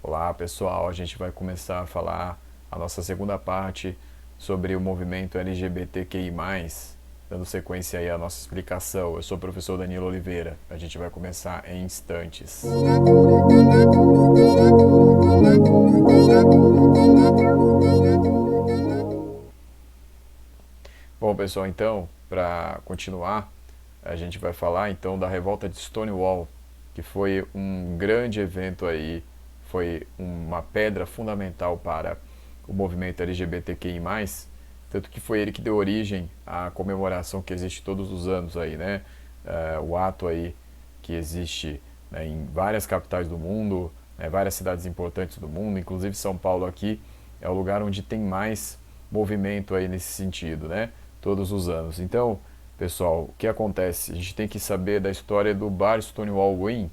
Olá pessoal, a gente vai começar a falar a nossa segunda parte sobre o movimento LGBTQI+, dando sequência aí à nossa explicação. Eu sou o professor Danilo Oliveira, a gente vai começar em instantes. Bom pessoal, então, para continuar, a gente vai falar então da revolta de Stonewall, que foi um grande evento aí, foi uma pedra fundamental para o movimento LGBTQI+, tanto que foi ele que deu origem à comemoração que existe todos os anos aí, né? O ato aí que existe, né, em várias capitais do mundo, né, várias cidades importantes do mundo, inclusive São Paulo aqui é o lugar onde tem mais movimento aí nesse sentido, né? Todos os anos. Então, pessoal, o que acontece? A gente tem que saber da história do bar Stonewall Inn.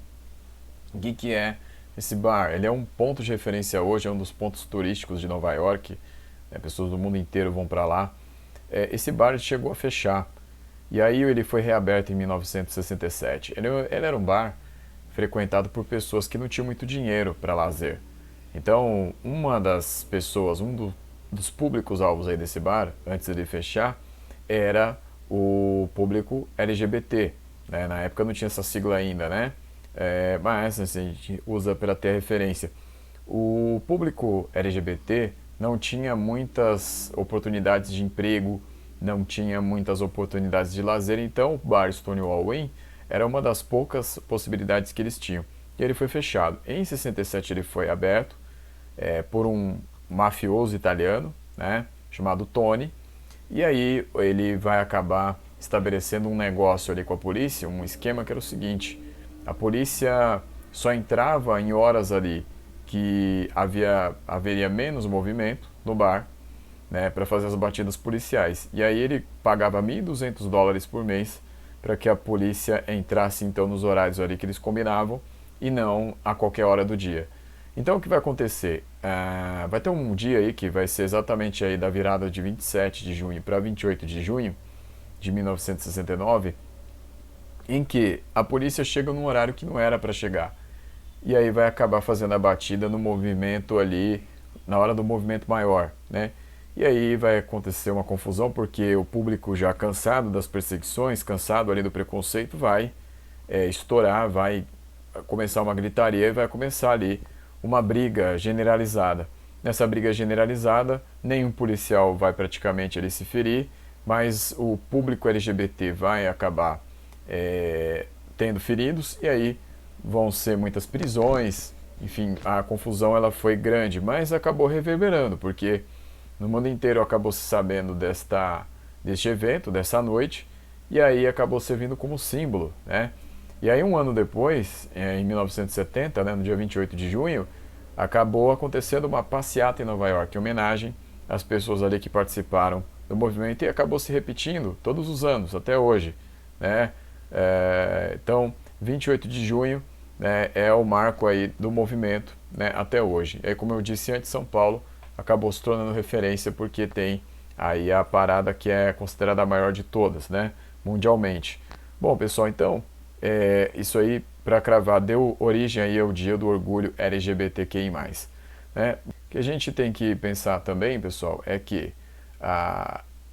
O que é esse bar? Ele é um ponto de referência hoje, é um dos pontos turísticos de Nova York, né? Pessoas do mundo inteiro vão para lá. Esse bar chegou a fechar, e aí ele foi reaberto em 1967. Ele era um bar frequentado por pessoas que não tinham muito dinheiro para lazer. Então, uma das pessoas, dos públicos-alvos aí desse bar, antes de fechar, era o público LGBT. Né? Na época não tinha essa sigla ainda, né? Mas assim, a gente usa para ter referência. O público LGBT não tinha muitas oportunidades de emprego, não tinha muitas oportunidades de lazer, então o bar Stonewall Inn era uma das poucas possibilidades que eles tinham. E ele foi fechado. Em 67 ele foi aberto por um mafioso italiano, né, chamado Tony, e aí ele vai acabar estabelecendo um negócio ali com a polícia, um esquema que era o seguinte: a polícia só entrava em horas ali que haveria menos movimento no bar, né, para fazer as batidas policiais. E aí ele pagava US$ 1.200 por mês para que a polícia entrasse então nos horários ali que eles combinavam e não a qualquer hora do dia. Então o que vai acontecer? Vai ter um dia aí que vai ser exatamente aí da virada de 27 de junho para 28 de junho de 1969, em que a polícia chega num horário que não era para chegar. E aí vai acabar fazendo a batida no movimento ali, na hora do movimento maior, né? E aí vai acontecer uma confusão, porque o público já cansado das perseguições, cansado ali do preconceito, vai estourar, vai começar uma gritaria e vai começar ali uma briga generalizada. Nessa briga generalizada, nenhum policial vai praticamente ali se ferir, mas o público LGBT vai acabar tendo feridos, e aí vão ser muitas prisões. Enfim, a confusão ela foi grande, mas acabou reverberando, porque no mundo inteiro acabou se sabendo deste evento, dessa noite, e aí acabou servindo como símbolo, né? E aí um ano depois, em 1970, né, no dia 28 de junho, acabou acontecendo uma passeata em Nova York, em homenagem às pessoas ali que participaram do movimento, e acabou se repetindo todos os anos, até hoje, né? Então, 28 de junho, né, é o marco aí do movimento, né, até hoje. E aí, como eu disse antes, São Paulo acabou se tornando referência porque tem aí a parada que é considerada a maior de todas, né, mundialmente. Bom, pessoal, então, isso aí, para cravar, deu origem aí ao Dia do Orgulho LGBTQI+. Né? O que a gente tem que pensar também, pessoal, é que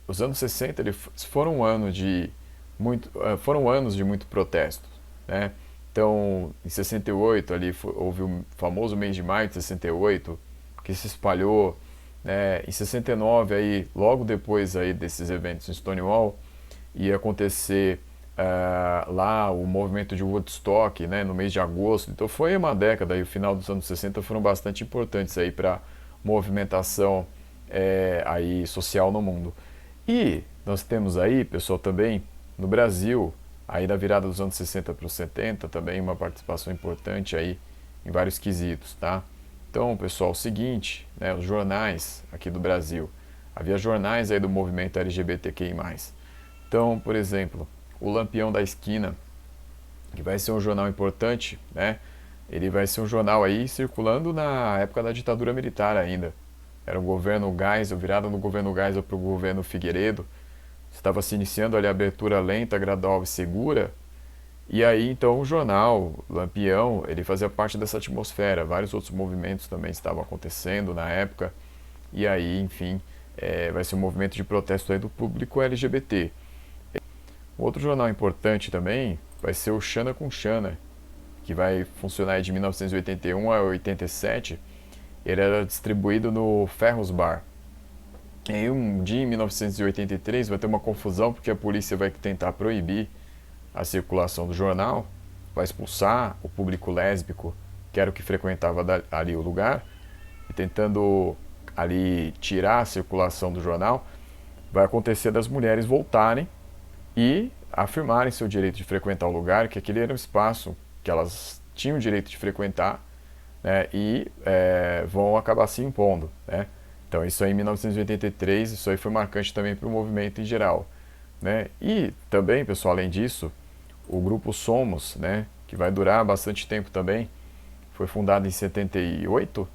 os anos 60 foram foram anos de muito protesto, né? Então, em 68, ali houve o famoso mês de maio de 68, que se espalhou, né? Em 69, aí, logo depois aí desses eventos em Stonewall, ia acontecer lá o movimento de Woodstock, né, no mês de agosto. Então foi uma década, e o final dos anos 60 foram bastante importantes aí para movimentação aí social no mundo. E nós temos aí, pessoal, também no Brasil, aí da virada dos anos 60 para os 70, também uma participação importante aí em vários quesitos, tá? Então, pessoal, o seguinte, né, os jornais aqui do Brasil, havia jornais aí do movimento LGBTQI+. Então, por exemplo, o Lampião da Esquina, que vai ser um jornal importante, né? Ele vai ser um jornal aí circulando na época da ditadura militar ainda. Era o governo Geisel, virado no governo Geisel para o governo Figueiredo. Estava se iniciando ali a abertura lenta, gradual e segura. E aí, então, o jornal Lampião, ele fazia parte dessa atmosfera. Vários outros movimentos também estavam acontecendo na época. E aí, enfim, vai ser um movimento de protesto aí do público LGBT. Outro jornal importante também vai ser o Xana com Xana, que vai funcionar de 1981 a 87. Ele era distribuído no Ferros Bar. Em um dia, em 1983, vai ter uma confusão porque a polícia vai tentar proibir a circulação do jornal, vai expulsar o público lésbico, que era o que frequentava ali o lugar, e tentando ali tirar a circulação do jornal, vai acontecer das mulheres voltarem e afirmarem seu direito de frequentar o lugar, que aquele era um espaço que elas tinham o direito de frequentar, né, e vão acabar se impondo, né? Então isso aí em 1983, isso aí foi marcante também para o movimento em geral, né? E também, pessoal, além disso, o grupo Somos, né, que vai durar bastante tempo também, foi fundado em 78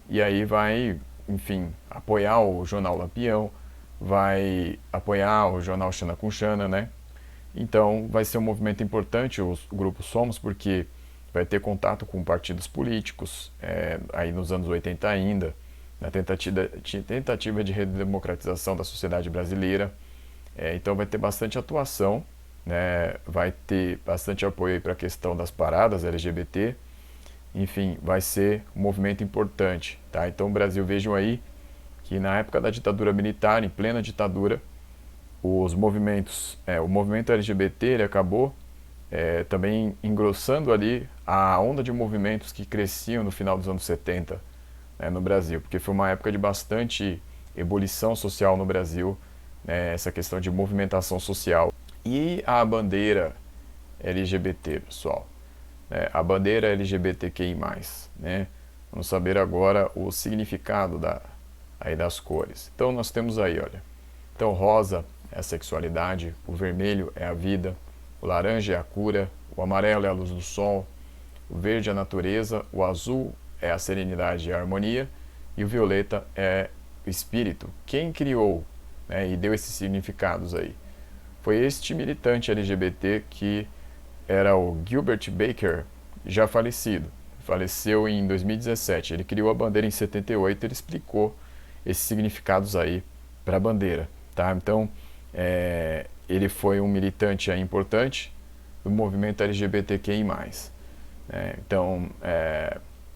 e aí vai, enfim, apoiar o jornal Lampião, vai apoiar o jornal Xana com Xana, né? Então vai ser um movimento importante o grupo Somos, porque vai ter contato com partidos políticos, aí nos anos 80 ainda, na tentativa de redemocratização da sociedade brasileira. Então vai ter bastante atuação, né? Vai ter bastante apoio para a questão das paradas LGBT. Enfim, vai ser um movimento importante, tá? Então o Brasil, vejam aí que na época da ditadura militar, em plena ditadura, os movimentos, o movimento LGBT ele acabou também engrossando ali a onda de movimentos que cresciam no final dos anos 70, né, no Brasil, porque foi uma época de bastante ebulição social no Brasil, né, essa questão de movimentação social. E a bandeira LGBT, pessoal, né, a bandeira LGBTQI+, né, vamos saber agora o significado aí das cores. Então nós temos aí, olha, então rosa é a sexualidade, o vermelho é a vida, o laranja é a cura, o amarelo é a luz do sol, o verde é a natureza, o azul é a serenidade e a harmonia, e o violeta é o espírito. Quem criou, né, e deu esses significados aí? Foi este militante LGBT que era o Gilbert Baker, já falecido. Faleceu em 2017. Ele criou a bandeira em 78, ele explicou esses significados aí para a bandeira, tá? Então, ele foi um militante aí importante do movimento LGBTQI+. Então,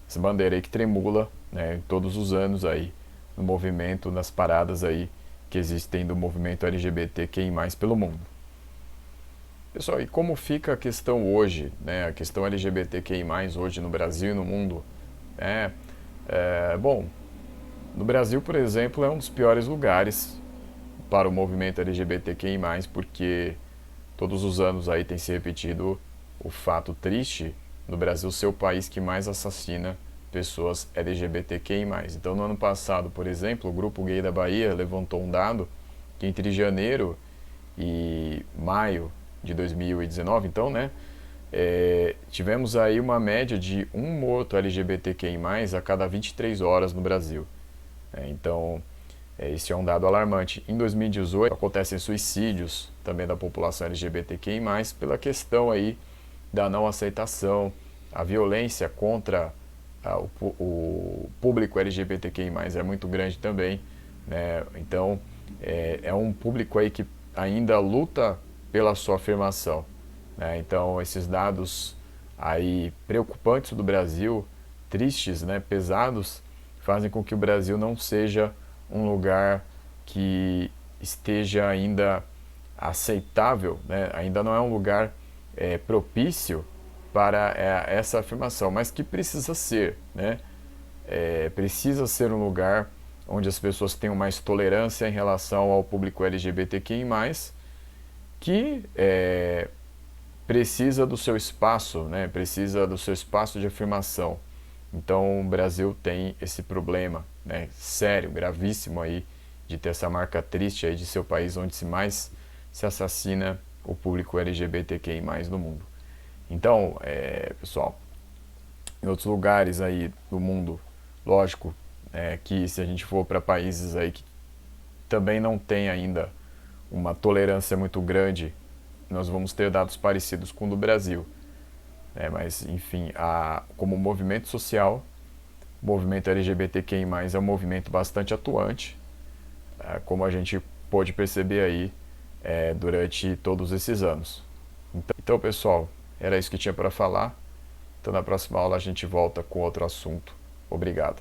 essa bandeira aí que tremula, né, todos os anos aí no movimento, nas paradas aí que existem do movimento LGBTQI+, pelo mundo. Pessoal, e como fica a questão hoje, né, a questão LGBTQI+, hoje no Brasil e no mundo? Bom, no Brasil, por exemplo, é um dos piores lugares para o movimento LGBTQI+, porque todos os anos aí tem se repetido o fato triste no Brasil ser o país que mais assassina pessoas LGBTQI+. Então, no ano passado, por exemplo, o Grupo Gay da Bahia levantou um dado que entre janeiro e maio de 2019, então, né, tivemos aí uma média de um morto LGBTQI+, a cada 23 horas no Brasil. Então, esse é um dado alarmante. Em 2018, acontecem suicídios também da população LGBTQI+, pela questão aí da não aceitação, a violência contra o público LGBTQI+, é muito grande também, né? Então, é um público aí que ainda luta pela sua afirmação, né? Então, esses dados aí preocupantes do Brasil, tristes, né, pesados, fazem com que o Brasil não seja um lugar que esteja ainda aceitável, né? Ainda não é um lugar propício para essa afirmação, mas que precisa ser, né? Precisa ser um lugar onde as pessoas tenham mais tolerância em relação ao público LGBTQI+, que precisa do seu espaço, né? Precisa do seu espaço de afirmação. Então o Brasil tem esse problema, né, sério, gravíssimo aí, de ter essa marca triste aí de ser o país onde mais se assassina o público LGBTQI+ no mundo. Então, pessoal, em outros lugares aí do mundo, lógico, que se a gente for para países aí que também não tem ainda uma tolerância muito grande nós vamos ter dados parecidos com o do Brasil. Mas, enfim, como movimento social, o movimento LGBTQI+, é um movimento bastante atuante, como a gente pôde perceber aí durante todos esses anos. Então, pessoal, era isso que tinha para falar. Então, na próxima aula a gente volta com outro assunto. Obrigado.